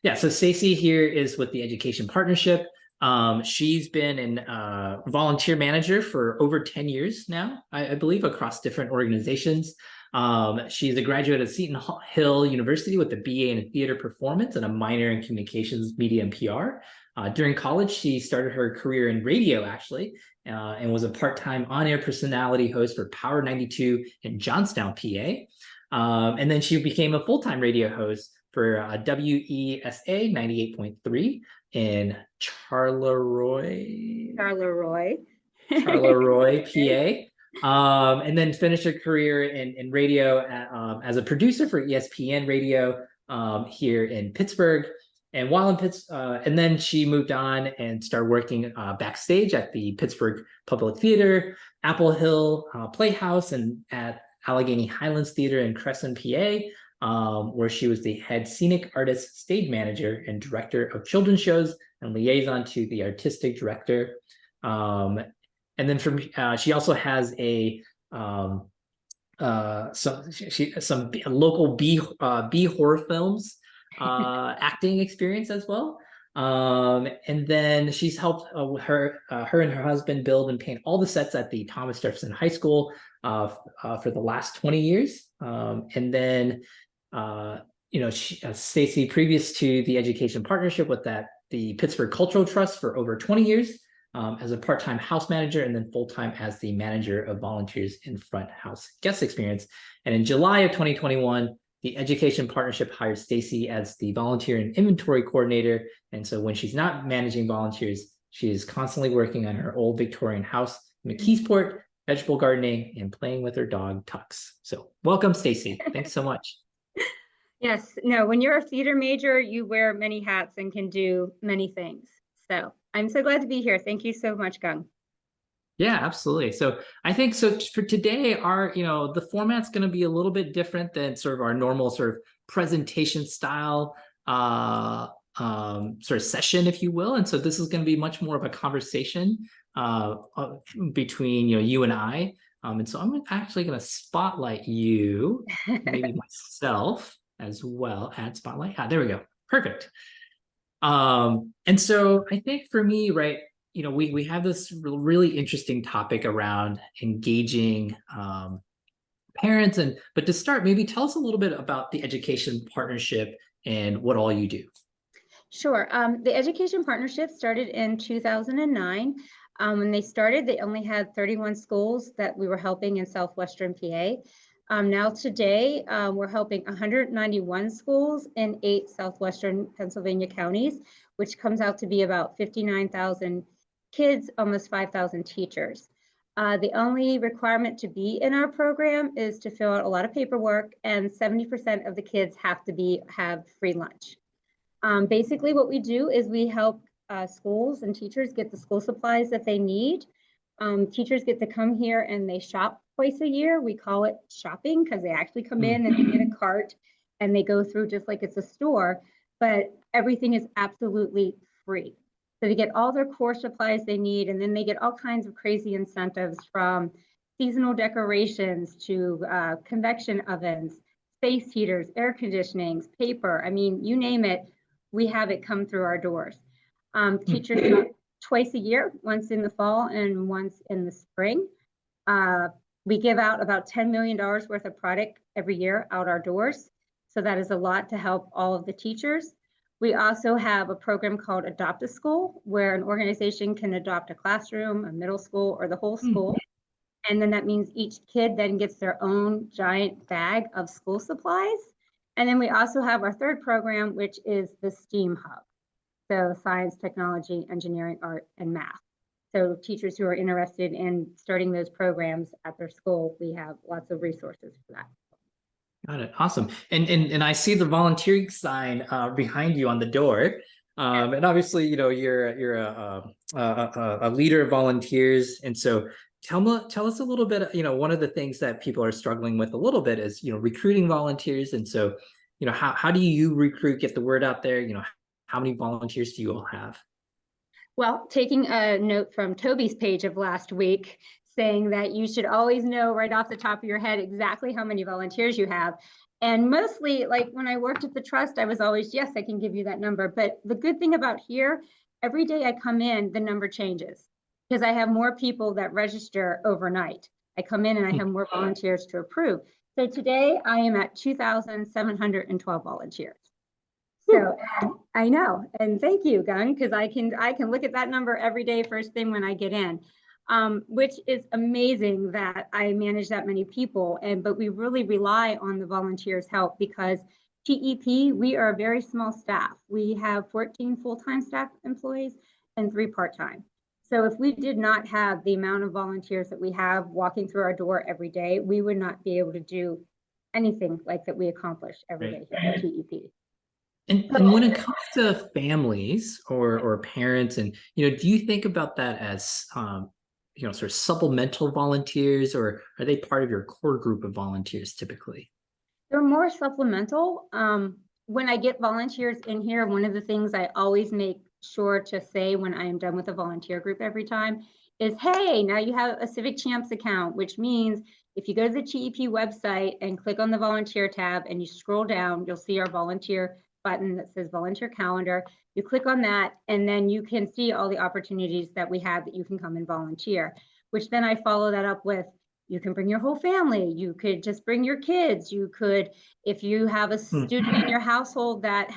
Yeah, so Stacy here is with the Education Partnership. She's been a volunteer manager for over 10 years now, I believe, across different organizations. She's a graduate of Seton Hill University with a BA in theater performance and a minor in communications, media, and PR. During college, she started her career in radio, actually, and was a part-time on-air personality host for Power 92 in Johnstown, PA. And then she became a full-time radio host for WESA 98.3 in Charleroi, Charleroi, PA. And then finished her career in radio as a producer for ESPN Radio here in Pittsburgh. And while in and then she moved on and started working backstage at the Pittsburgh Public Theater, Apple Hill Playhouse, and at Allegheny Highlands Theater in Crescent, PA, where she was the head scenic artist, stage manager, and director of children's shows and liaison to the artistic director. And then she also has some local B horror films acting experience as well. And then she's helped her and her husband build and paint all the sets at the Thomas Jefferson High School for the last 20 years. And then Stacy, previous to the Education Partnership, with the Pittsburgh Cultural Trust for over 20 years as a part-time house manager, and then full-time as the manager of volunteers in front house guest experience. And in July of 2021, the Education Partnership hired Stacy as the volunteer and inventory coordinator. And so when she's not managing volunteers, she is constantly working on her old Victorian house in McKeesport, vegetable gardening, and playing with her dog Tux. So welcome, Stacy. Thanks so much. Yes, no, when you're a theater major, you wear many hats and can do many things. So I'm so glad to be here. Thank you so much, Gung. Yeah, absolutely. So I think so for today, the format's going to be a little bit different than sort of our normal sort of presentation style sort of session, if you will. And so this is going to be much more of a conversation between you and I. And so I'm actually going to spotlight you, maybe myself as well. Add spotlight. There we go. Perfect. And so I think for me, right, we have this really interesting topic around engaging parents. But to start, maybe tell us a little bit about the Education Partnership and what all you do. Sure. The Education Partnership started in 2009. When they started, they only had 31 schools that we were helping in Southwestern PA. Now today, we're helping 191 schools in 8 Southwestern Pennsylvania counties, which comes out to be about 59,000 kids, almost 5,000 teachers. The only requirement to be in our program is to fill out a lot of paperwork, and 70% of the kids have free lunch. Basically, what we do is we help schools and teachers get the school supplies that they need. Teachers get to come here and they shop twice a year. We call it shopping because they actually come in and they get a cart and they go through just like it's a store, but everything is absolutely free. So they get all their core supplies they need, and then they get all kinds of crazy incentives, from seasonal decorations to convection ovens, space heaters, air conditionings, paper. I mean, you name it, we have it come through our doors. Teachers come twice a year, once in the fall and once in the spring. We give out about $10 million worth of product every year out our doors. So that is a lot to help all of the teachers. We also have a program called Adopt a School, where an organization can adopt a classroom, a middle school, or the whole school. And then that means each kid then gets their own giant bag of school supplies. And then we also have our third program, which is the STEAM Hub. So science, technology, engineering, art, and math. So teachers who are interested in starting those programs at their school, we have lots of resources for that. Got it. Awesome. And I see the volunteering sign behind you on the door. And obviously, you're a leader of volunteers. And so tell us a little bit, one of the things that people are struggling with a little bit is, recruiting volunteers. And so, how do you recruit, get the word out there? How many volunteers do you all have? Well, taking a note from Toby's page of last week, saying that you should always know right off the top of your head exactly how many volunteers you have. And mostly, like when I worked at the trust, I was always, yes, I can give you that number. But the good thing about here, every day I come in, the number changes because I have more people that register overnight. I come in and I have more volunteers to approve. So today I am at 2,712 volunteers. So I know, and thank you, Gun, because I can look at that number every day first thing when I get in, which is amazing that I manage that many people. But we really rely on the volunteers' help because TEP, we are a very small staff. We have 14 full-time staff employees and 3 part-time. So if we did not have the amount of volunteers that we have walking through our door every day, we would not be able to do anything like that we accomplish every day here at TEP. And when it comes to families or parents, and do you think about that as sort of supplemental volunteers, or are they part of your core group of volunteers typically? They're more supplemental. When I get volunteers in here, one of the things I always make sure to say when I am done with a volunteer group every time is, hey, now you have a Civic Champs account, which means if you go to the TEP website and click on the volunteer tab and you scroll down, you'll see our volunteer button that says volunteer calendar. You click on that and then you can see all the opportunities that we have that you can come and volunteer, which then I follow that up with, you can bring your whole family. You could just bring your kids. You could, if you have a student in your household that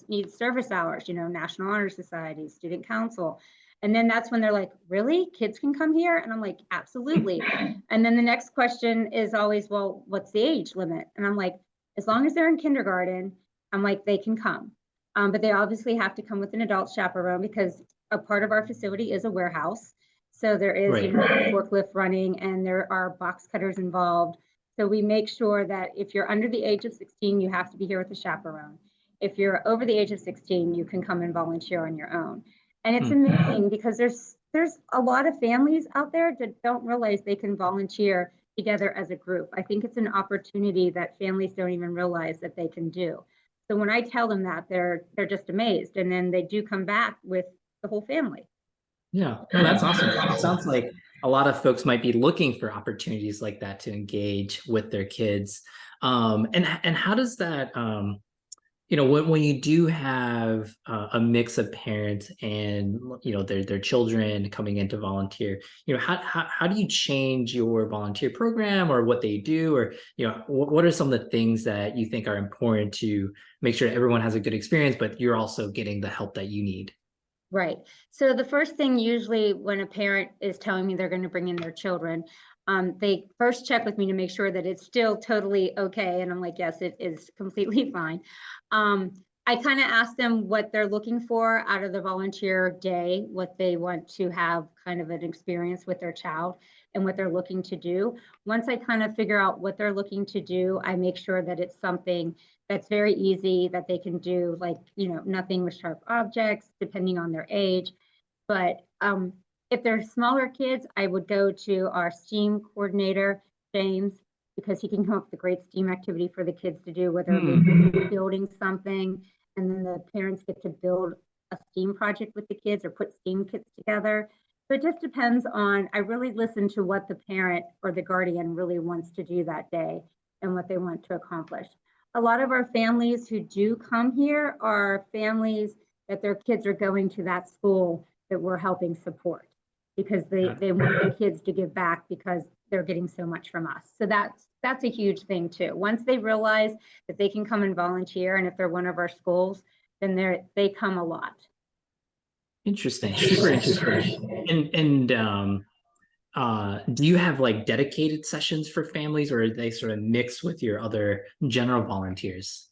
needs service hours, National Honor Society, Student Council. And then that's when they're like, really? Kids can come here? And I'm like, absolutely. And then the next question is always, well, what's the age limit? And I'm like, as long as they're in kindergarten, I'm like, they can come. But they obviously have to come with an adult chaperone because a part of our facility is a warehouse. So there is Right. Forklift running and there are box cutters involved. So we make sure that if you're under the age of 16, you have to be here with a chaperone. If you're over the age of 16, you can come and volunteer on your own. And it's amazing because there's a lot of families out there that don't realize they can volunteer together as a group. I think it's an opportunity that families don't even realize that they can do. So when I tell them that, they're just amazed. And then they do come back with the whole family. Yeah, no, that's awesome. It sounds like a lot of folks might be looking for opportunities like that to engage with their kids. And how does that, when you do have a mix of parents and their children coming in to volunteer, how do you change your volunteer program or what they do, or what are some of the things that you think are important to make sure everyone has a good experience, but you're also getting the help that you need? Right. So the first thing usually when a parent is telling me they're going to bring in their children, they first check with me to make sure that it's still totally okay. And I'm like, yes, it is completely fine. I kind of ask them what they're looking for out of the volunteer day, what they want to have kind of an experience with their child and what they're looking to do. Once I kind of figure out what they're looking to do, I make sure that it's something that's very easy that they can do, like, nothing with sharp objects, depending on their age. But if they're smaller kids, I would go to our STEAM coordinator, James, because he can come up with a great STEAM activity for the kids to do, whether it's building something, and then the parents get to build a STEAM project with the kids or put STEAM kits together. So it just depends on, I really listen to what the parent or the guardian really wants to do that day and what they want to accomplish. A lot of our families who do come here are families that their kids are going to that school that we're helping support because they want the kids to give back because they're getting so much from us. So that's a huge thing too. Once they realize that they can come and volunteer, and if they're one of our schools, then they come a lot. Interesting, super interesting. And do you have like dedicated sessions for families, or are they sort of mixed with your other general volunteers?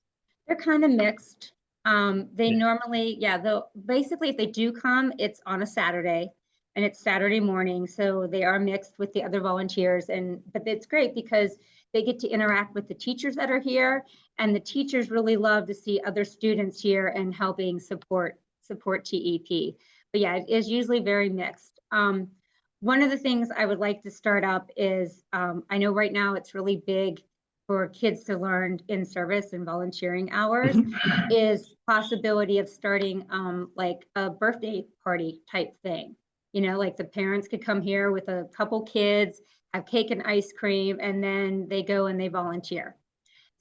They're kind of mixed. They Yeah. normally, they'll basically, if they do come, it's on a Saturday and it's Saturday morning. So they are mixed with the other volunteers. But it's great because they get to interact with the teachers that are here, and the teachers really love to see other students here and helping support TEP. But yeah, it is usually very mixed. One of the things I would like to start up is, I know right now it's really big for kids to learn in service and volunteering hours, is possibility of starting like a birthday party type thing. Like the parents could come here with a couple kids, have cake and ice cream, and then they go and they volunteer.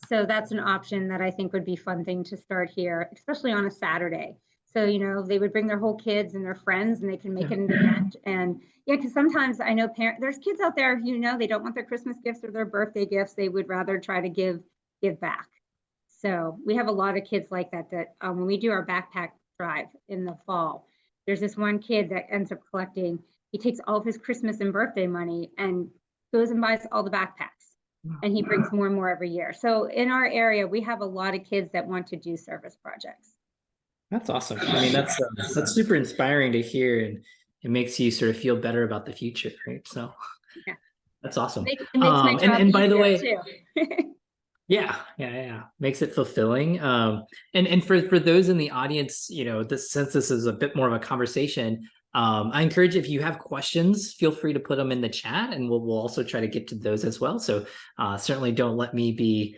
So that's an option that I think would be fun thing to start here, especially on a Saturday. So, they would bring their whole kids and their friends and they can make Yeah. it an event. And yeah, because sometimes I know there's kids out there, they don't want their Christmas gifts or their birthday gifts. They would rather try to give back. So we have a lot of kids like that, when we do our backpack drive in the fall, there's this one kid that ends up collecting, he takes all of his Christmas and birthday money and goes and buys all the backpacks. And he brings more and more every year. So in our area, we have a lot of kids that want to do service projects. That's awesome. I mean, that's super inspiring to hear, and it makes you sort of feel better about the future, right? So Yeah. that's awesome. It makes my job And by the easier way, too. yeah, makes it fulfilling. And for those in the audience, since this is a bit more of a conversation, I encourage, if you have questions, feel free to put them in the chat, and we'll also try to get to those as well. So certainly don't let me be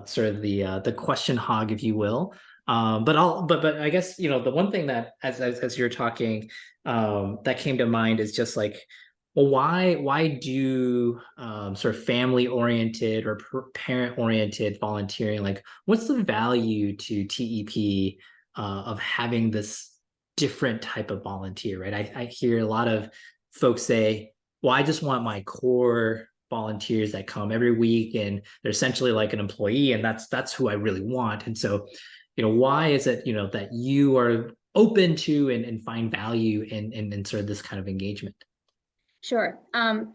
sort of the question hog, if you will. But I guess the one thing that as you're talking, that came to mind is just like, well, why do sort of family oriented or parent oriented volunteering, like what's the value to TEP of having this different type of volunteer, right? I hear a lot of folks say, well, I just want my core volunteers that come every week and they're essentially like an employee, and that's who I really want. And so why is it that you are open to and find value in sort of this kind of engagement? Sure.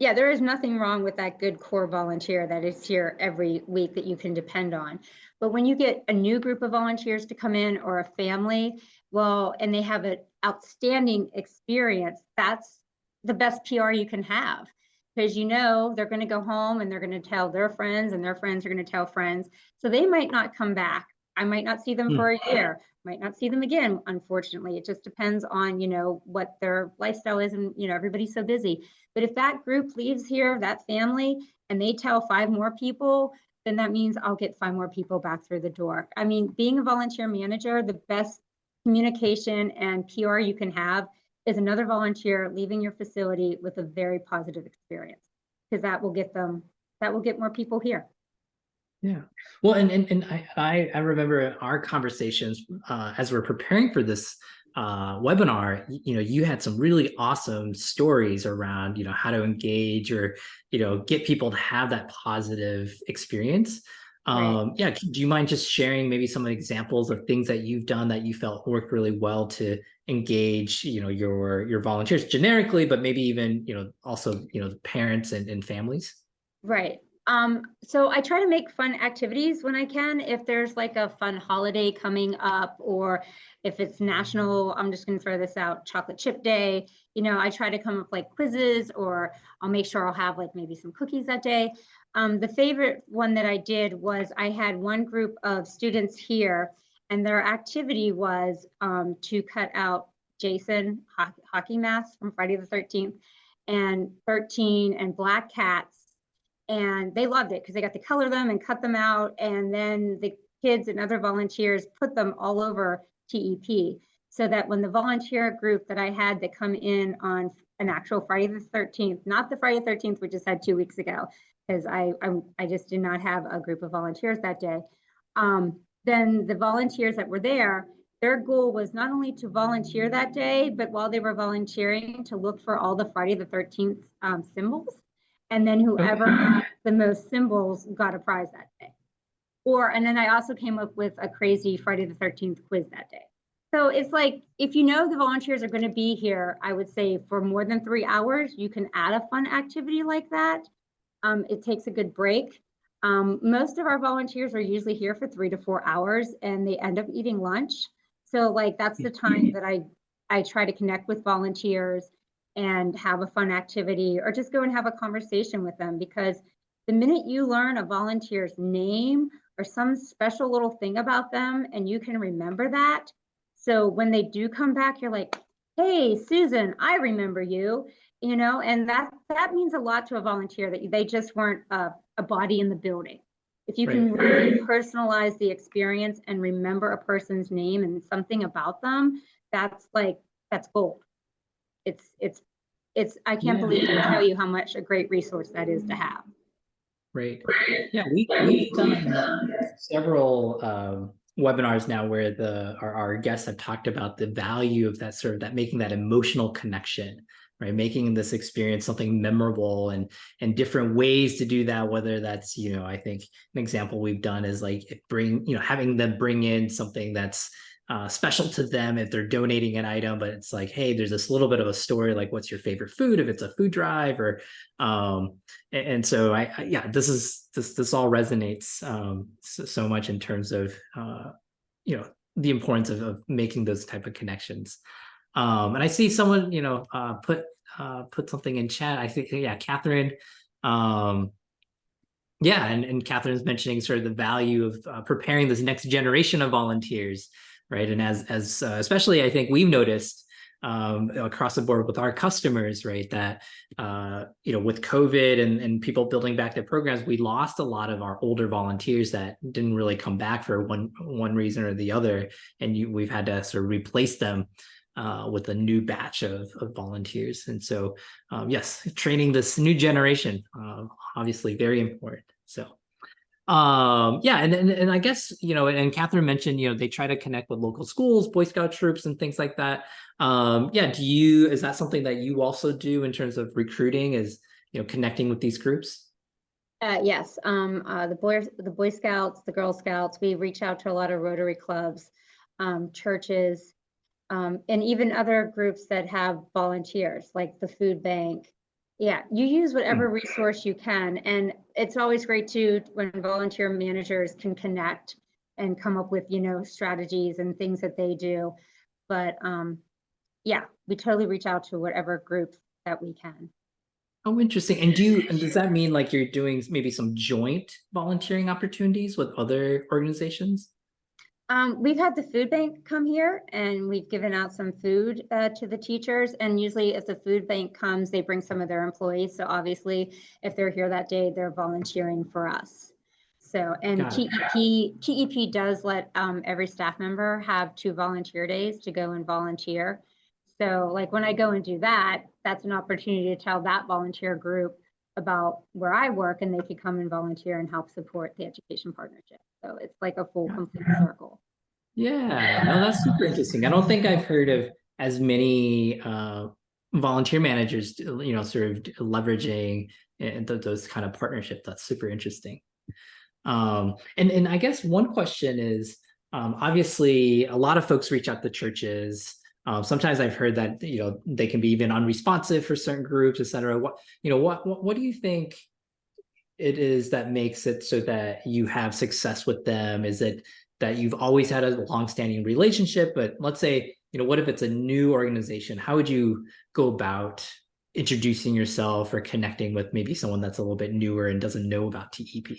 Yeah, there is nothing wrong with that good core volunteer that is here every week that you can depend on. But when you get a new group of volunteers to come in, or a family, well, and they have an outstanding experience, that's the best PR you can have. Because they're going to go home and they're going to tell their friends, and their friends are going to tell friends. So they might not come back. I might not see them for a year, might not see them again, unfortunately. It just depends on, what their lifestyle is, and, everybody's so busy. But if that group leaves here, that family, and they tell 5 more people, then that means I'll get 5 more people back through the door. I mean, being a volunteer manager, the best communication and PR you can have is another volunteer leaving your facility with a very positive experience, because that will get more people here. Yeah. Well, and I remember our conversations as we're preparing for this webinar. You had some really awesome stories around how to engage, or get people to have that positive experience. Right. Yeah. Do you mind just sharing maybe some examples of things that you've done that you felt worked really well to engage your volunteers generically, but maybe even also parents and families? Right. So I try to make fun activities when I can. If there's like a fun holiday coming up, or if it's national, I'm just going to throw this out, chocolate chip day, I try to come up like quizzes, or I'll make sure I'll have like maybe some cookies that day. The favorite one that I did was, I had one group of students here, and their activity was to cut out Jason hockey masks from Friday the 13th, and 13 and black cats. And they loved it because they got to color them and cut them out. And then the kids and other volunteers put them all over TEP, so that when the volunteer group that I had that come in on an actual Friday the 13th, not the Friday the 13th we just had 2 weeks ago, because I just did not have a group of volunteers that day. Then the volunteers that were there, their goal was not only to volunteer that day, but while they were volunteering, to look for all the Friday the 13th symbols. And then whoever got the most symbols got a prize that day. And then I also came up with a crazy Friday the 13th quiz that day. So it's like, if the volunteers are going to be here, I would say for more than 3 hours, you can add a fun activity like that. It takes a good break. Most of our volunteers are usually here for 3 to 4 hours, and they end up eating lunch. So like, that's the time that I try to connect with volunteers and have a fun activity, or just go and have a conversation with them. Because the minute you learn a volunteer's name or some special little thing about them, and you can remember that, so when they do come back, you're like, hey, Susan, I remember you, and that means a lot to a volunteer, that they just weren't a body in the building. If you can really personalize the experience and remember a person's name and something about them, that's gold. I can't believe to tell you how much a great resource that is to have. Right. Yeah, we've done several webinars now where our guests have talked about the value of that sort of that making that emotional connection, right? Making this experience something memorable and different ways to do that, whether that's, I think an example we've done is like having them bring in something that's special to them if they're donating an item, but it's like, hey, there's this little bit of a story, like what's your favorite food if it's a food drive, or and so yeah, this all resonates so much in terms of the importance of making those type of connections. And I see someone put something in chat. I think, yeah, Catherine. Yeah, and Catherine's mentioning sort of the value of preparing this next generation of volunteers, right? And as especially, I think we've noticed across the board with our customers, right, that with COVID and people building back their programs, we lost a lot of our older volunteers that didn't really come back for one reason or the other, and we've had to sort of replace them with a new batch of volunteers. And so, yes, training this new generation, obviously very important. So, yeah, and I guess, and Catherine mentioned, they try to connect with local schools, Boy Scout troops, and things like that. Yeah, is that something that you also do in terms of recruiting, is, connecting with these groups? Yes, the Boy Scouts, the Girl Scouts, we reach out to a lot of Rotary clubs, churches, and even other groups that have volunteers, like the food bank. Yeah, you use whatever resource you can. And it's always great too when volunteer managers can connect and come up with, strategies and things that they do. But yeah, we totally reach out to whatever groups that we can. Oh, interesting. And does that mean like you're doing maybe some joint volunteering opportunities with other organizations? We've had the food bank come here and we've given out some food to the teachers. And usually if the food bank comes, they bring some of their employees. So obviously if they're here that day, they're volunteering for us. So, and TEP does let every staff member have 2 volunteer days to go and volunteer. So like when I go and do that, that's an opportunity to tell that volunteer group about where I work, and they could come and volunteer and help support the education partnership. So it's like a full complete circle. Yeah, no, that's super interesting. I don't think I've heard of as many volunteer managers, sort of leveraging those kind of partnership. That's super interesting. And I guess one question is, obviously, a lot of folks reach out to churches. Sometimes I've heard that they can be even unresponsive for certain groups, et cetera. What do you think it is that makes it so that you have success with them? Is it that you've always had a longstanding relationship? But let's say, what if it's a new organization? How would you go about introducing yourself or connecting with maybe someone that's a little bit newer and doesn't know about TEP?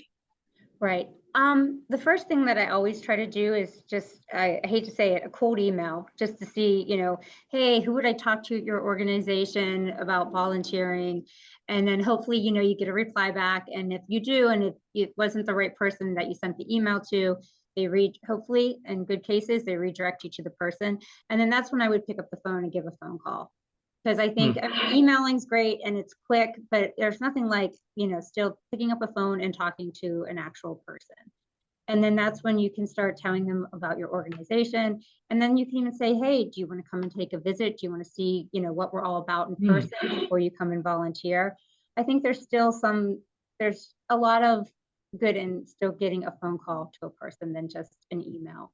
Right. The first thing that I always try to do is just, I hate to say it, a cold email, just to see, hey, who would I talk to at your organization about volunteering? And then hopefully, you get a reply back. And if you do, and if it wasn't the right person that you sent the email to, they hopefully in good cases, they redirect you to the person. And then that's when I would pick up the phone and give a phone call. Because I think emailing's great and it's quick, but there's nothing like, still picking up a phone and talking to an actual person. And then that's when you can start telling them about your organization. And then you can even say, hey, do you want to come and take a visit? Do you want to see, what we're all about in person before you come and volunteer? I think there's a lot of good in still getting a phone call to a person than just an email.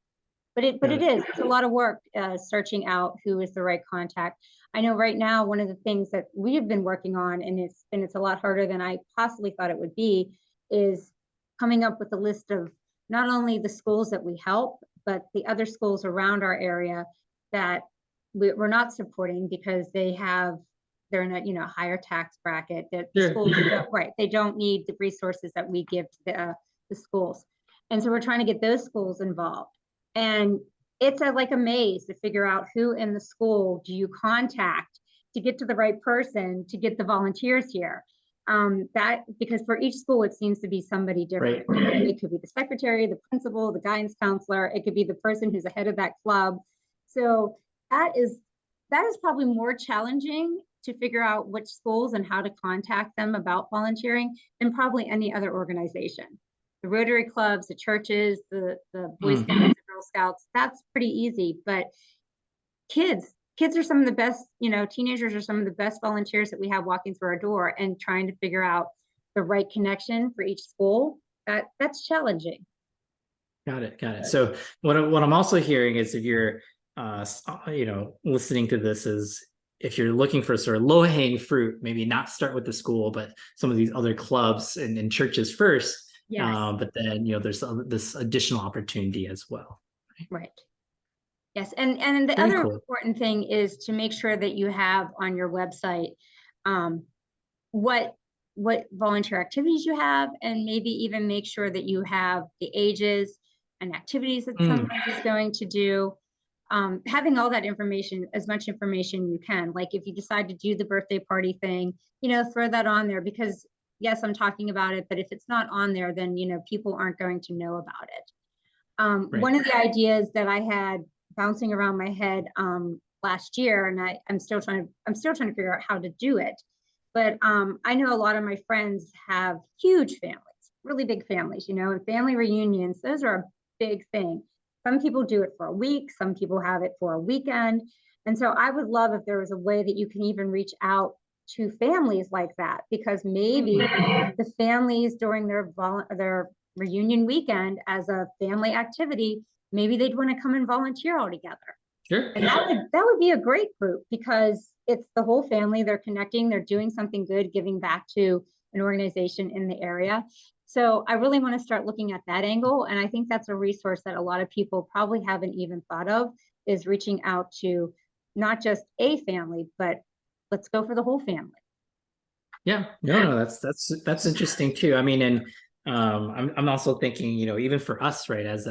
But it's a lot of work searching out who is the right contact. I know right now, one of the things that we have been working on, and it's a lot harder than I possibly thought it would be, is coming up with a list of not only the schools that we help, but the other schools around our area that we're not supporting because they're in a higher tax bracket, that the schools they don't need the resources that we give to the schools. And so we're trying to get those schools involved. And it's like a maze to figure out who in the school do you contact to get to the right person to get the volunteers here. Because for each school, it seems to be somebody different. Right. It could be the secretary, the principal, the guidance counselor. It could be the person who's the head of that club. So that is probably more challenging to figure out which schools and how to contact them about volunteering than probably any other organization. The Rotary clubs, the churches, the Boy Scouts, the Girl Scouts, that's pretty easy. But kids are some of the best, teenagers are some of the best volunteers that we have walking through our door, and trying to figure out the right connection for each school, that's challenging. Got it. So what I'm also hearing is, if you're listening to this, is if you're looking for sort of low-hanging fruit, maybe not start with the school, but some of these other clubs and churches first. Yes. But then there's this additional opportunity as well. Right. Yes, and the Very other cool. important thing is to make sure that you have on your website what volunteer activities you have, and maybe even make sure that you have the ages and activities that someone is going to do. Having all that information, as much information you can. Like if you decide to do the birthday party thing, throw that on there, because yes, I'm talking about it, but if it's not on there, then people aren't going to know about it. Right. One of the ideas that I had bouncing around my head last year, and I'm still trying to figure out how to do it. But I know a lot of my friends have huge families, really big families, and family reunions, those are a big thing. Some people do it for a week, some people have it for a weekend. And so I would love if there was a way that you can even reach out to families like that, because maybe the families during their reunion weekend, as a family activity, maybe they'd want to come and volunteer all together. Sure. And that would be a great group, because it's the whole family. They're connecting, they're doing something good, giving back to an organization in the area. So I really want to start looking at that angle. And I think that's a resource that a lot of people probably haven't even thought of, is reaching out to not just a family, but let's go for the whole family. Yeah, no, that's interesting too. I mean, and I'm also thinking, even for us, right, as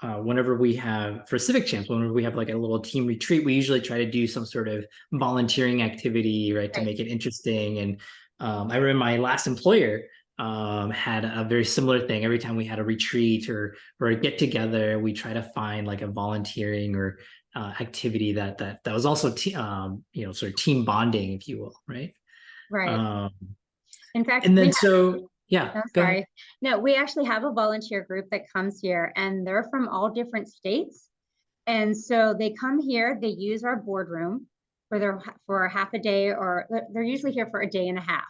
whenever we have, for Civic Champs, whenever we have like a little team retreat, we usually try to do some sort of volunteering activity, right, to make it interesting. And I remember my last employer had a very similar thing. Every time we had a retreat or a get together, we try to find like a volunteering or activity that was also sort of team bonding, if you will, right? Right. In fact, and then yeah. I'm sorry. No, we actually have a volunteer group that comes here, and they're from all different states. And so they come here, they use our boardroom for a half a day, or they're usually here for a day and a half.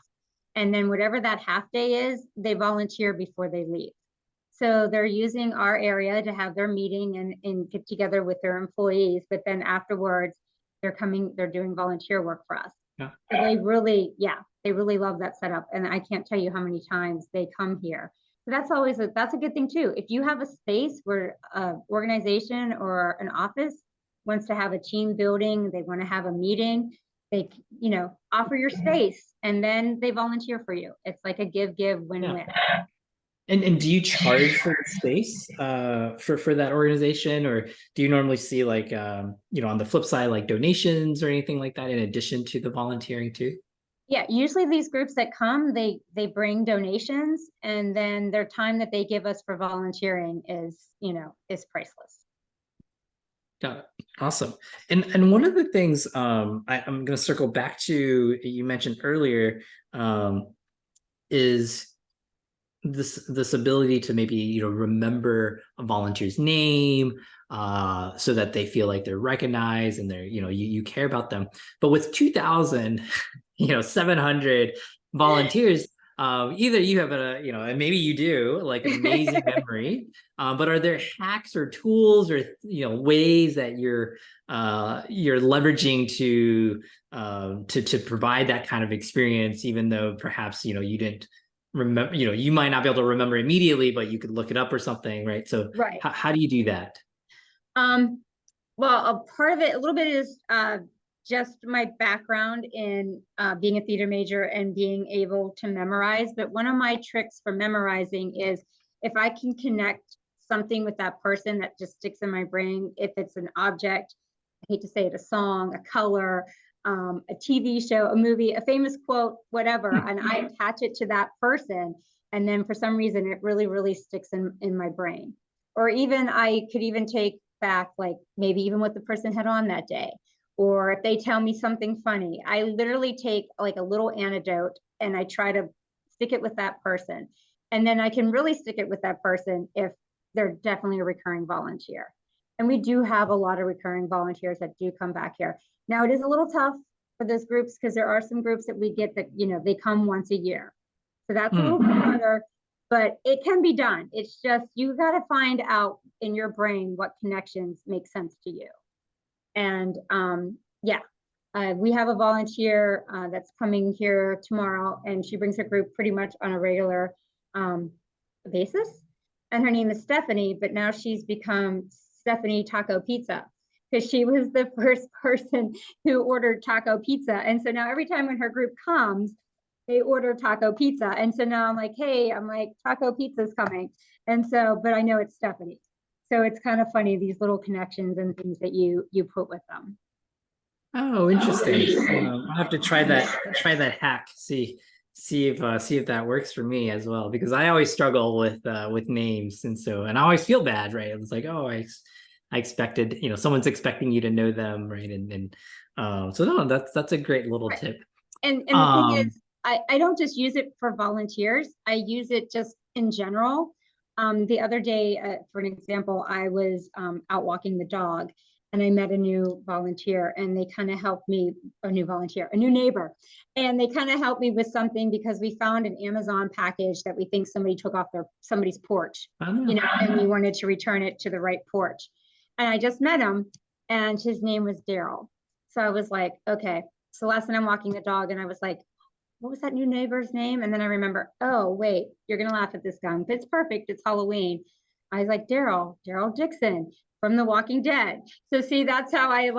And then whatever that half day is, they volunteer before they leave. So they're using our area to have their meeting and get together with their employees. But then afterwards, they're doing volunteer work for us. Yeah. So they really love that setup. And I can't tell you how many times they come here. So that's a good thing too. If you have a space where an organization or an office wants to have a team building, they want to have a meeting, they offer your space, and then they volunteer for you. It's like a give win-win. Yeah. And do you charge for the space for that organization, or do you normally see like on the flip side, like donations or anything like that in addition to the volunteering too? Yeah, usually these groups that come, they bring donations, and then their time that they give us for volunteering is priceless. Got it. Awesome. And one of the things I'm going to circle back to, you mentioned earlier, is this ability to maybe remember a volunteer's name, so that they feel like they're recognized and they're you care about them. But with 2,700 volunteers, either you have and maybe you do, like an amazing memory, but are there hacks or tools or ways that you're leveraging to provide that kind of experience, even though perhaps you didn't remember, you might not be able to remember immediately, but you could look it up or something, right? So how do you do that? Well, a part of it, a little bit, is just my background in being a theater major and being able to memorize. But one of my tricks for memorizing is if I can connect something with that person, that just sticks in my brain. If it's an object, I hate to say it, a song, a color, a TV show, a movie, a famous quote, whatever, and I attach it to that person, and then for some reason it really, really sticks in my brain. Or even I could even take back, like maybe even what the person had on that day, or if they tell me something funny, I literally take like a little anecdote and I try to stick it with that person. And then I can really stick it with that person if they're definitely a recurring volunteer. And we do have a lot of recurring volunteers that do come back here. Now it is a little tough for those groups because there are some groups that we get that, they come once a year. So that's a little harder, but it can be done. It's just, you got to find out in your brain what connections make sense to you. And we have a volunteer that's coming here tomorrow, and she brings her group pretty much on a regular basis. And her name is Stephanie, but now she's become Stephanie Taco Pizza because she was the first person who ordered taco pizza. And so now every time when her group comes, they order taco pizza. And so now I'm like, hey, taco pizza's coming. And so, but I know it's Stephanie. So it's kind of funny, these little connections and things that you put with them. Oh, interesting. I'll have to try that hack. See if that works for me as well, because I always struggle with names, and I always feel bad, right? It's like, oh, I expected, someone's expecting you to know them, right? And so no, that's a great little tip. And the thing is, I don't just use it for volunteers. I use it just in general. The other day, for an example, I was out walking the dog, and I met a new volunteer, and they kind of helped me, a new neighbor, and they kind of helped me with something because we found an Amazon package that we think somebody took off somebody's porch, and we wanted to return it to the right porch. And I just met him, and his name was Daryl. So I was like, okay. So last night I'm walking the dog, and I was like, what was that new neighbor's name? And then I remember, oh, wait, you're going to laugh at this guy. It's perfect. It's Halloween. I was like, Daryl Dixon from The Walking Dead. So see, that's how I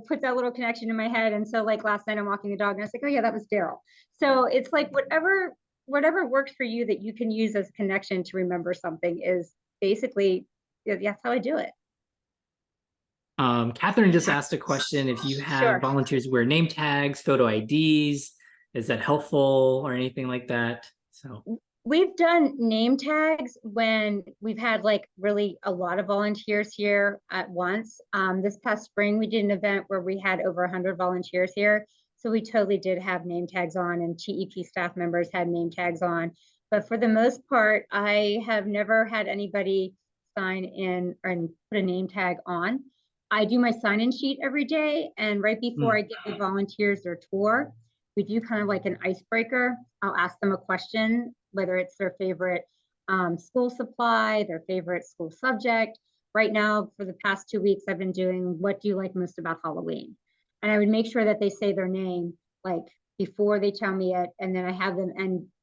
put that little connection in my head. And so like last night I'm walking the dog and I was like, oh yeah, that was Daryl. So it's like whatever works for you that you can use as a connection to remember something is basically, that's how I do it. Catherine just asked a question. If you have volunteers wear name tags, photo IDs, is that helpful or anything like that? So we've done name tags when we've had really a lot of volunteers here at once. This past spring, we did an event where we had over 100 volunteers here. So we totally did have name tags on, and TEP staff members had name tags on. But for the most part, I have never had anybody sign in and put a name tag on. I do my sign-in sheet every day, and right before I give the volunteers their tour, we do kind of like an icebreaker. I'll ask them a question, whether it's their favorite school supply, their favorite school subject. Right now, for the past 2 weeks, I've been doing, what do you like most about Halloween? And I would make sure that they say their name before they tell me it, and then I have them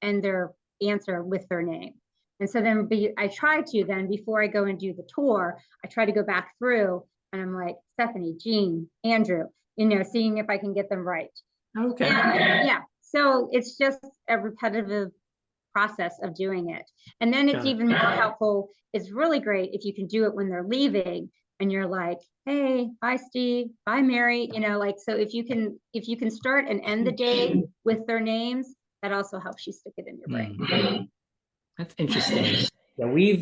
end their answer with their name. And so then I try to then, before I go and do the tour, I try to go back through, and I'm like, Stephanie, Jean, Andrew, seeing if I can get them right. Okay. Yeah. So it's just a repetitive process of doing it. And then it's even more helpful. It's really great if you can do it when they're leaving and you're like, hey, bye, Steve, bye, Mary. So if you can start and end the day with their names, that also helps you stick it in your brain. That's interesting. Yeah, we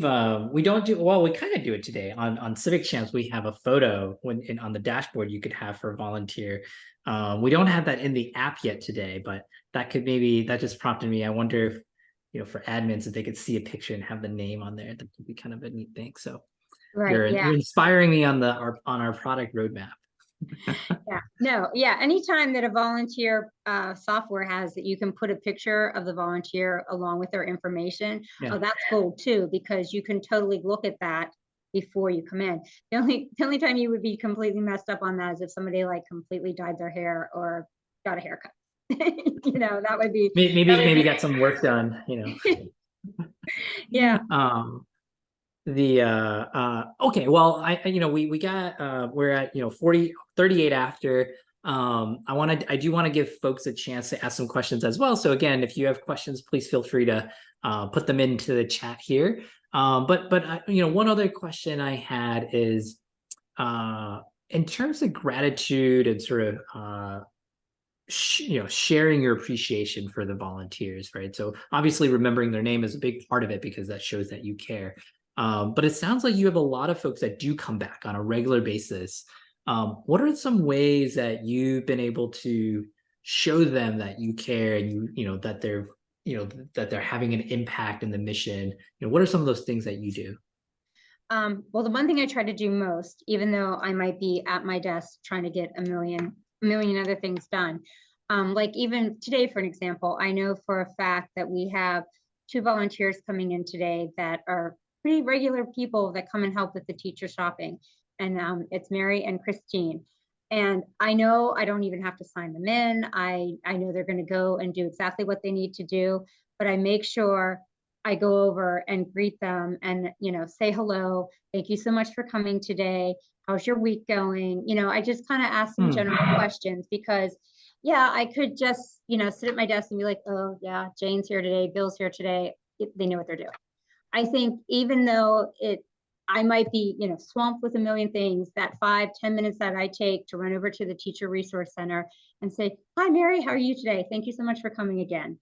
don't do, well, we kind of do it today on Civic Champs. We have a photo on the dashboard you could have for a volunteer. We don't have that in the app yet today, but that just prompted me. I wonder if, for admins, if they could see a picture and have the name on there. That could be kind of a neat thing. So you're inspiring me on our product roadmap. Anytime that a volunteer software has that you can put a picture of the volunteer along with their information, that's cool too, because you can totally look at that before you come in. The only time you would be completely messed up on that is if somebody completely dyed their hair or got a haircut. That would be maybe got some work done. Yeah. Okay, well, we got we're at 38 after. I do want to give folks a chance to ask some questions as well. So again, if you have questions, please feel free to put them into the chat here. But one other question I had is in terms of gratitude and sort of sharing your appreciation for the volunteers, right? So obviously remembering their name is a big part of it because that shows that you care. But it sounds like you have a lot of folks that do come back on a regular basis. What are some ways that you've been able to show them that you care and that they're that they're having an impact in the mission? What are some of those things that you do? Well, the one thing I try to do most, even though I might be at my desk trying to get a million other things done, like even today, for an example, I know for a fact that we have 2 volunteers coming in today that are pretty regular people that come and help with the teacher shopping. And it's Mary and Christine. And I know I don't even have to sign them in. I know they're going to go and do exactly what they need to do, but I make sure I go over and greet them and, say hello. Thank you so much for coming today. How's your week going? I just kind of ask some general questions because, yeah, I could just, sit at my desk and be like, oh, yeah, Jane's here today, Bill's here today. They know what they're doing. I think even though I might be, swamped with a million things, that 5-10 minutes that I take to run over to the Teacher Resource Center and say, hi, Mary, how are you today? Thank you so much for coming again.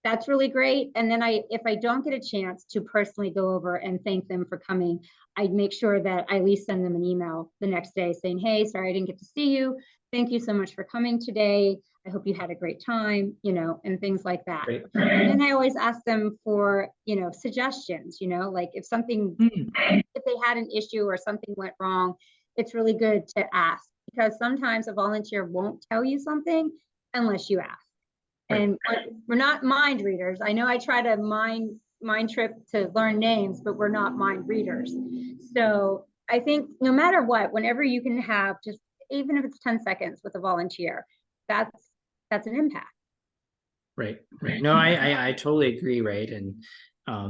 That's really great. And then if I don't get a chance to personally go over and thank them for coming, I'd make sure that I at least send them an email the next day saying, hey, sorry, I didn't get to see you. Thank you so much for coming today. I hope you had a great time, and things like that. Great. And then I always ask them for, suggestions, like if they had an issue or something went wrong, it's really good to ask because sometimes a volunteer won't tell you something unless you ask. And we're not mind readers. I know I try to mind trip to learn names, but we're not mind readers. So I think no matter what, whenever you can have just, even if it's 10 seconds with a volunteer, that's an impact. Right. No, I totally agree. Right. And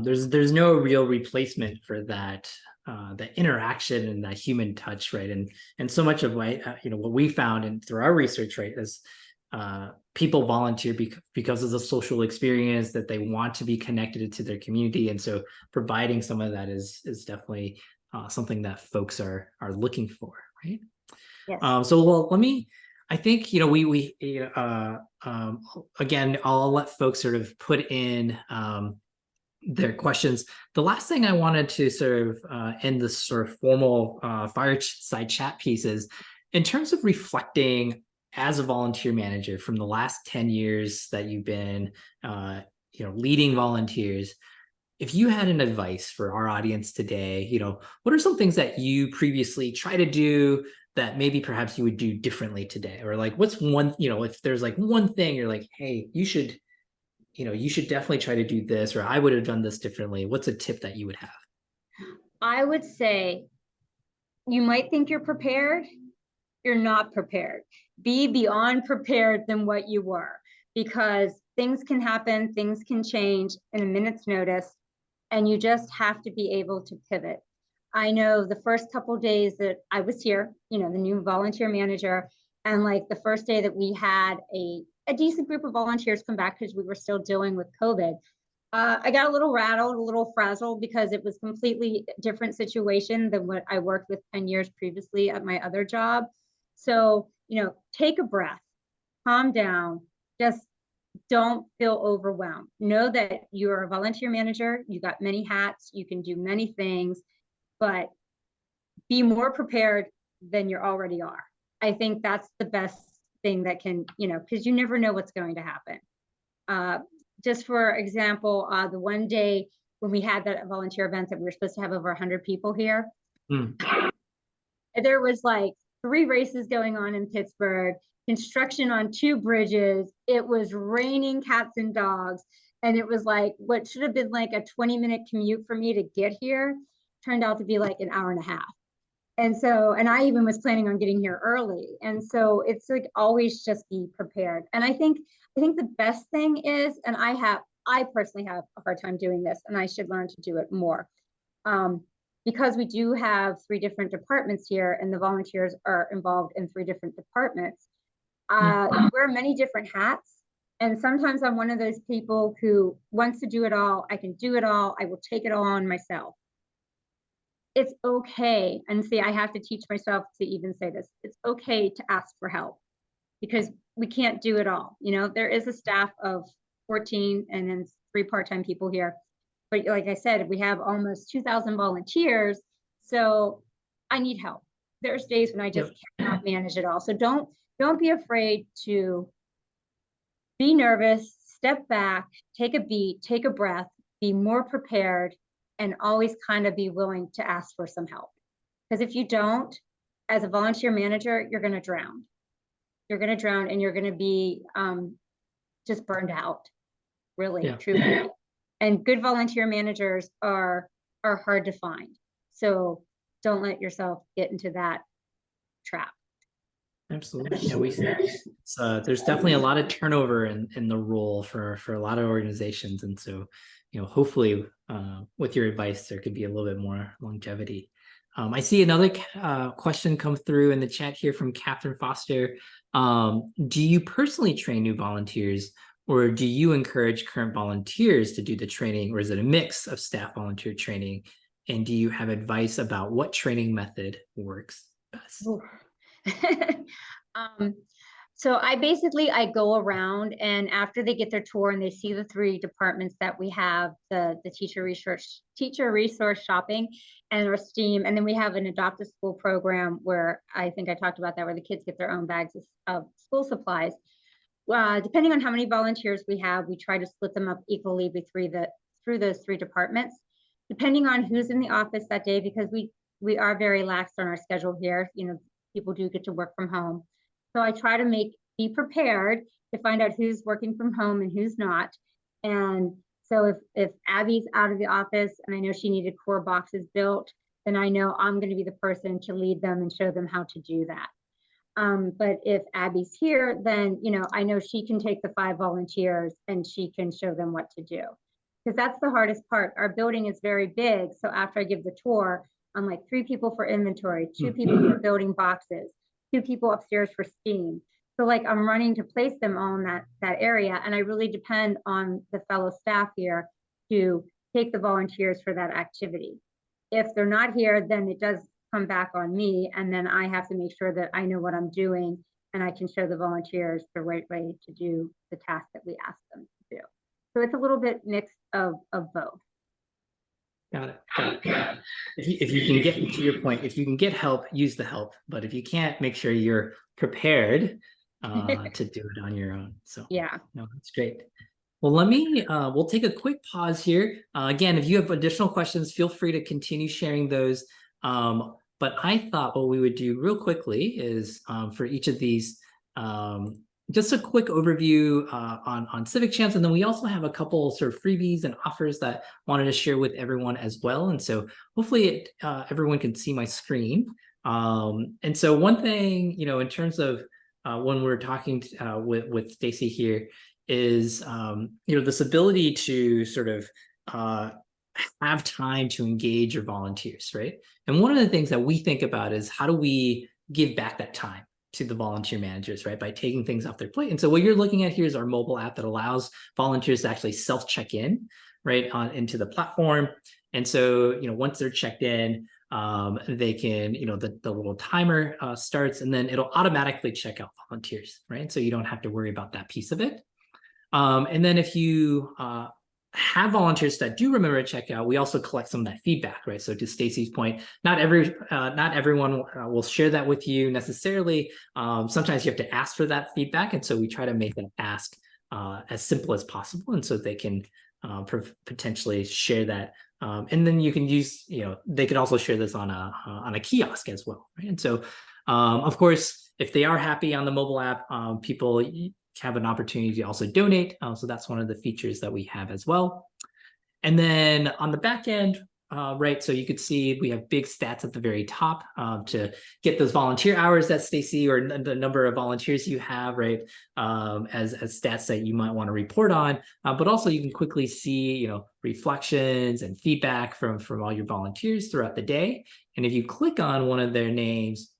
there's no real replacement for that the interaction and that human touch. Right. And so much of what we found and through our research, right, is people volunteer because of the social experience that they want to be connected to their community, and so providing some of that is definitely something that folks are looking for, right? Yes. So well, I think we again, I'll let folks sort of put in their questions. The last thing I wanted to sort of end this sort of formal fireside chat piece is in terms of reflecting as a volunteer manager from the last 10 years that you've been leading volunteers. If you had an advice for our audience today, what are some things that you previously tried to do that maybe perhaps you would do differently today? Or like what's one, if there's like one thing you're like, hey, you should definitely try to do this, or I would have done this differently. What's a tip that you would have? I would say you might think you're prepared. You're not prepared. Be beyond prepared than what you were, because things can happen, things can change in a minute's notice, and you just have to be able to pivot. I know the first couple of days that I was here, the new volunteer manager, and like the first day that we had a decent group of volunteers come back because we were still dealing with COVID. I got a little rattled, a little frazzled because it was completely different situation than what I worked with 10 years previously at my other job. So, take a breath, calm down, just don't feel overwhelmed. Know that you're a volunteer manager, you got many hats, you can do many things, but be more prepared than you already are. I think that's the best thing that can, because you never know what's going to happen. Just for example, the one day when we had that volunteer event that we were supposed to have over 100 people here, there was like 3 races going on in Pittsburgh, construction on 2 bridges. It was raining cats and dogs. And it was like what should have been like a 20-minute commute for me to get here turned out to be like an hour and a half. And I even was planning on getting here early. And so it's like always just be prepared. And I think the best thing is, and I personally have a hard time doing this, and I should learn to do it more. Because we do have 3 different departments here and the volunteers are involved in 3 different departments. Wear many different hats. And sometimes I'm one of those people who wants to do it all. I can do it all. I will take it all on myself. It's okay. And see, I have to teach myself to even say this. It's okay to ask for help because we can't do it all. There is a staff of 14 and then 3 part-time people here. But like I said, we have almost 2,000 volunteers. So I need help. there's days when I just cannot manage it all. So don't be afraid to be nervous, step back, take a beat, take a breath, be more prepared, and always kind of be willing to ask for some help. Because if you don't, as a volunteer manager, you're going to drown. You're going to drown, and you're going to be just burned out, really, truly. And good volunteer managers are hard to find. So don't let yourself get into that trap. Absolutely. Yeah, there's definitely a lot of turnover in the role for a lot of organizations. And so, hopefully with your advice, there could be a little bit more longevity. I see another question come through in the chat here from Catherine Foster. Do you personally train new volunteers, or do you encourage current volunteers to do the training, or is it a mix of staff volunteer training? And do you have advice about what training method works best? So I go around, and after they get their tour and they see the 3 departments that we have, the teacher resource shopping, and our STEAM, and then we have an adopt a school program where I think I talked about that, where the kids get their own bags of school supplies. Depending on how many volunteers we have, we try to split them up equally through those 3 departments, depending on who's in the office that day, because we are very lax on our schedule here. People do get to work from home. So I try to be prepared to find out who's working from home and who's not. And so if Abby's out of the office and I know she needed core boxes built, then I know I'm going to be the person to lead them and show them how to do that. But if Abby's here, then, I know she can take the 5 volunteers and she can show them what to do. Because that's the hardest part. Our building is very big. So after I give the tour, I'm like 3 people for inventory, 2 people for building boxes, 2 people upstairs for STEAM. So I'm running to place them all in that area. And I really depend on the fellow staff here to take the volunteers for that activity. If they're not here, then it does come back on me. And then I have to make sure that I know what I'm doing and I can show the volunteers the right way to do the task that we ask them to do. So it's a little bit mixed of both. Got it. If you can get to your point, if you can get help, use the help. But if you can't, make sure you're prepared to do it on your own. So yeah, no, that's great. Well, we'll take a quick pause here. Again, if you have additional questions, feel free to continue sharing those. But I thought what we would do real quickly is for each of these, just a quick overview on Civic Champs, and then we also have a couple sort of freebies and offers that I wanted to share with everyone as well. And so hopefully everyone can see my screen. And so one thing, in terms of when we're talking with Stacy here is, this ability to sort of have time to engage your volunteers, right? And one of the things that we think about is how do we give back that time to the volunteer managers, right? By taking things off their plate. And so what you're looking at here is our mobile app that allows volunteers to actually self-check in, right, into the platform. And so, once they're checked in, they can, the little timer starts, and then it'll automatically check out volunteers, right? So you don't have to worry about that piece of it. And then if you have volunteers that do remember to check out, we also collect some of that feedback, right? So to Stacy's point, not everyone will share that with you necessarily. Sometimes you have to ask for that feedback, and so we try to make that ask as simple as possible, and so they can potentially share that. And then you can use, they could also share this on a kiosk as well, right? And so, of course, if they are happy on the mobile app, people have an opportunity to also donate. So that's one of the features that we have as well. And then on the back end, right, so you could see we have big stats at the very top to get those volunteer hours that Stacy, or the number of volunteers you have, right, as stats that you might want to report on. But also you can quickly see, reflections and feedback from all your volunteers throughout the day. And if you click on one of their names,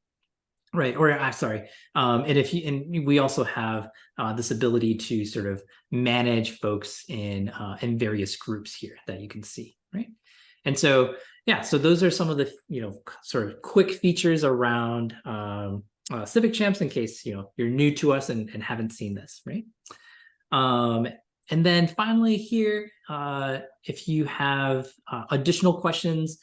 right, or I'm sorry, and we also have this ability to sort of manage folks in various groups here that you can see, right? And so, yeah, so those are some of the, sort of quick features around Civic Champs in case, you're new to us and haven't seen this, right? And then finally here, if you have additional questions,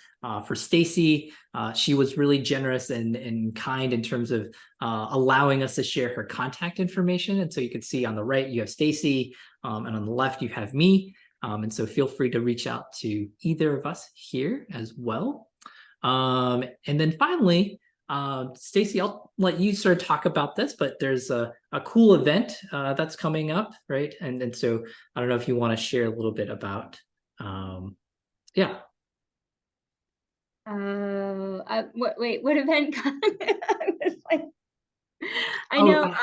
For Stacy, she was really generous and kind in terms of allowing us to share her contact information. And so you can see on the right, you have Stacy, and on the left, you have me. And so feel free to reach out to either of us here as well. And then finally, Stacy, I'll let you sort of talk about this, but there's a cool event that's coming up, right? And so I don't know if you want to share a little bit about, yeah. Wait, what event? I was like, I Oh, know,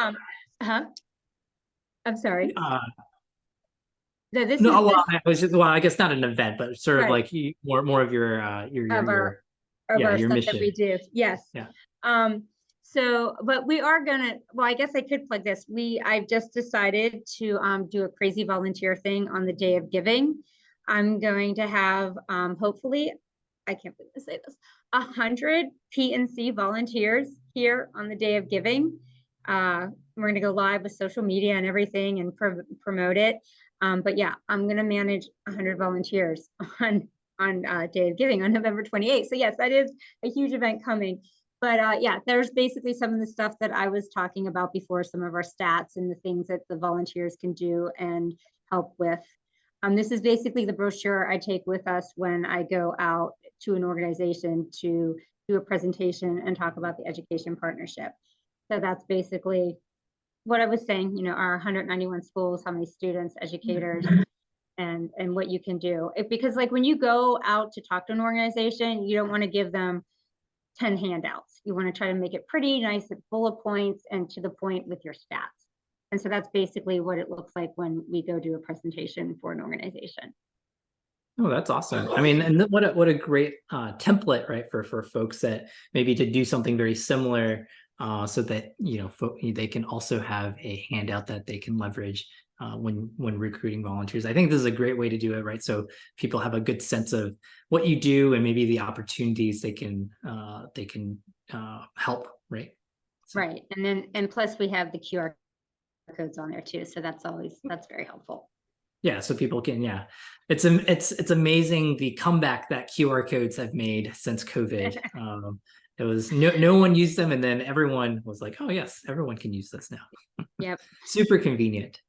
I'm sorry. No, this no, is well, this, I guess not an event, but sort of right, like more of your of our yeah, your stuff that we mission. do. Yes. Yeah. So, but we are gonna, well, I guess I could plug this. I've just decided to do a crazy volunteer thing on the day of giving. I'm going to have, hopefully, I can't believe I say this, 100 P&C volunteers here on the day of giving. We're gonna go live with social media and everything and promote it. But yeah, I'm gonna manage 100 volunteers on day of giving on November 28th. So yes, that is a huge event coming. But yeah, there's basically some of the stuff that I was talking about before, some of our stats and the things that the volunteers can do and help with. This is basically the brochure I take with us when I go out to an organization to do a presentation and talk about the education partnership. So that's basically what I was saying, our 191 schools, how many students, educators, and what you can do. Because like when you go out to talk to an organization, you don't want to give them 10 handouts. You want to try to make it pretty nice and bullet points and to the point with your stats. And so that's basically what it looks like when we go do a presentation for an organization. Oh, that's awesome. I mean, and what a great template, right, for folks that maybe to do something very similar, so that they can also have a handout that they can leverage when recruiting volunteers. I think this is a great way to do it, right? So people have a good sense of what you do and maybe the opportunities they can help, right? So. Right, and plus we have the QR codes on there too, so that's very helpful. Yeah, so people can, it's amazing the comeback that QR codes have made since COVID. It was no one used them, and then everyone was like, oh yes, everyone can use this now. Yep. Super convenient.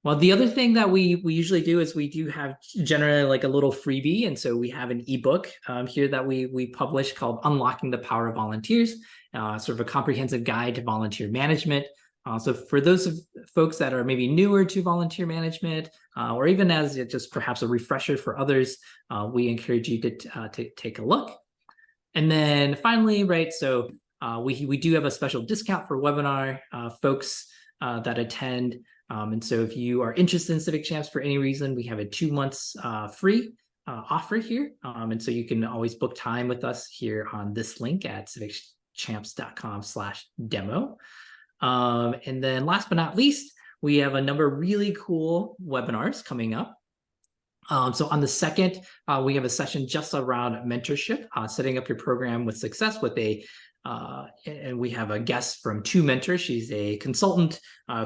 Well, the other thing that we usually do is we do have generally like a little freebie, and so we have an ebook here that we publish called "Unlocking the Power of Volunteers," sort of a comprehensive guide to volunteer management. So for those folks that are maybe newer to volunteer management, or even as just perhaps a refresher for others, we encourage you to take a look. And then finally, right, so we do have a special discount for webinar folks that attend. And so if you are interested in Civic Champs for any reason, we have a 2 months free offer here. And so you can always book time with us here on this link at civicchamps.com/demo. And then last but not least, we have a number of really cool webinars coming up. So on the 2nd, we have a session just around mentorship, setting up your program with success with and we have a guest from Two Mentors. She's a consultant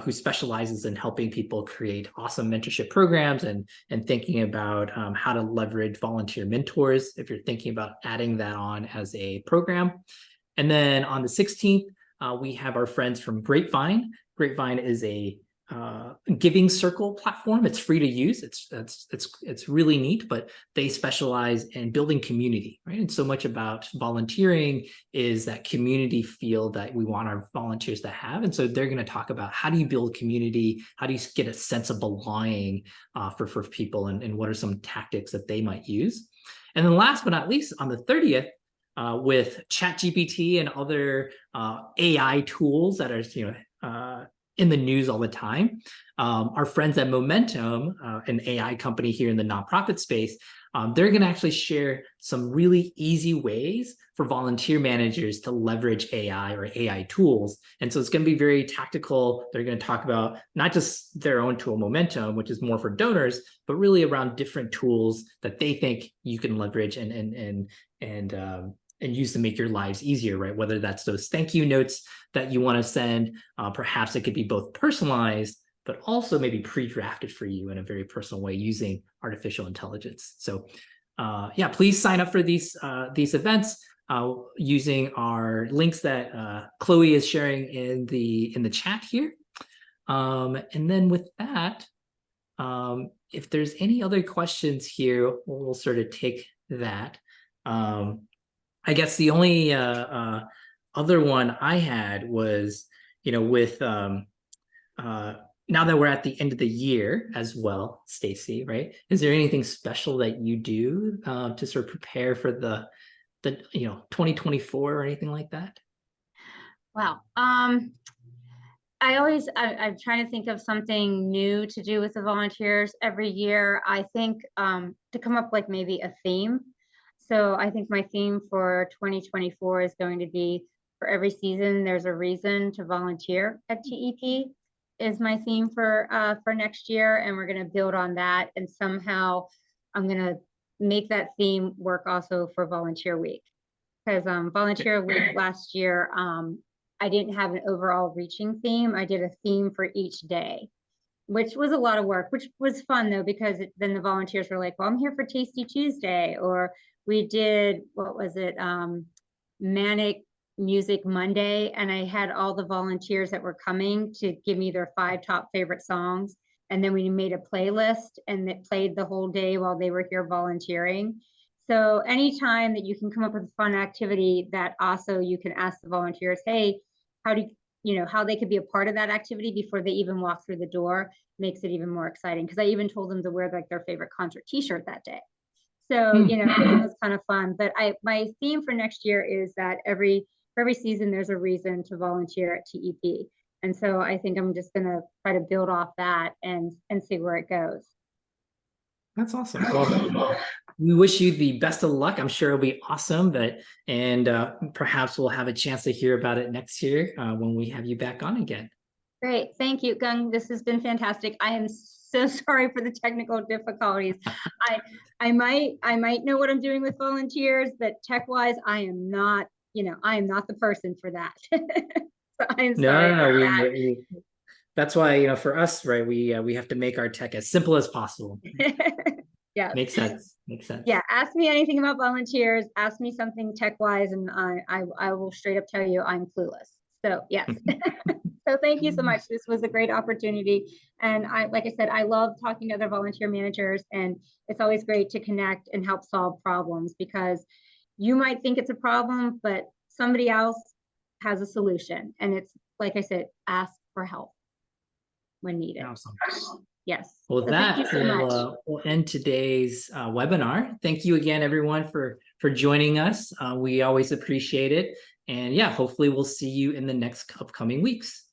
who specializes in helping people create awesome mentorship programs and thinking about how to leverage volunteer mentors if you're thinking about adding that on as a program. And then on the 16th, we have our friends from Grapevine. Grapevine is a giving circle platform. It's free to use. It's really neat, but they specialize in building community, right? And so much about volunteering is that community feel that we want our volunteers to have. And so they're going to talk about how do you build community? How do you get a sense of belonging for people, and what are some tactics that they might use? And then last but not least, on the 30th, with ChatGPT and other AI tools that are in the news all the time, our friends at Momentum, an AI company here in the nonprofit space, they're going to actually share some really easy ways for volunteer managers to leverage AI or AI tools. And so it's going to be very tactical. They're going to talk about not just their own tool, Momentum, which is more for donors, but really around different tools that they think you can leverage and use to make your lives easier, right? Whether that's those thank you notes that you want to send, perhaps it could be both personalized, but also maybe pre-drafted for you in a very personal way using artificial intelligence. So yeah, please sign up for these events using our links that Chloe is sharing in the chat here. And then with that, if there's any other questions here, we'll sort of take that. I guess the only other one I had was, with now that we're at the end of the year as well, Stacy, right? Is there anything special that you do to sort of prepare for the 2024 or anything like that? Wow. I'm trying to think of something new to do with the volunteers every year. I think to come up like maybe a theme. So I think my theme for 2024 is going to be, for every season, there's a reason to volunteer at TEP, is my theme for next year. And we're going to build on that. And somehow I'm going to make that theme work also for Volunteer Week. Because Volunteer Week last year, I didn't have an overall reaching theme. I did a theme for each day, which was a lot of work, which was fun though, because then the volunteers were like, well, I'm here for Tasty Tuesday. Or we did, what was it? Manic Music Monday. And I had all the volunteers that were coming to give me their 5 top favorite songs. And then we made a playlist and it played the whole day while they were here volunteering. So anytime that you can come up with a fun activity that also you can ask the volunteers, hey, how they could be a part of that activity before they even walk through the door, makes it even more exciting. Because I even told them to wear like their favorite concert t-shirt that day. So, it was kind of fun. But my theme for next year is that for every season, there's a reason to volunteer at TEP. And so I think I'm just going to try to build off that and see where it goes. That's awesome. Well, we wish you the best of luck. I'm sure it'll be awesome, and perhaps we'll have a chance to hear about it next year when we have you back on again. Great. Thank you, Gung. This has been fantastic. I am so sorry for the technical difficulties. I might know what I'm doing with volunteers, but tech-wise, I am not the person for that. So I'm sorry. No. That's why, for us, right, we have to make our tech as simple as possible. Yeah. Makes sense. Yeah. Ask me anything about volunteers. Ask me something tech-wise, and I will straight up tell you I'm clueless. So yes. So thank you so much. This was a great opportunity. And like I said, I love talking to other volunteer managers, and it's always great to connect and help solve problems, because you might think it's a problem, but somebody else has a solution. And it's, like I said, ask for help when needed. Awesome. Yes. Well, so that will end today's webinar. Thank you again, everyone, for joining us. We always appreciate it. And yeah, hopefully we'll see you in the next upcoming weeks.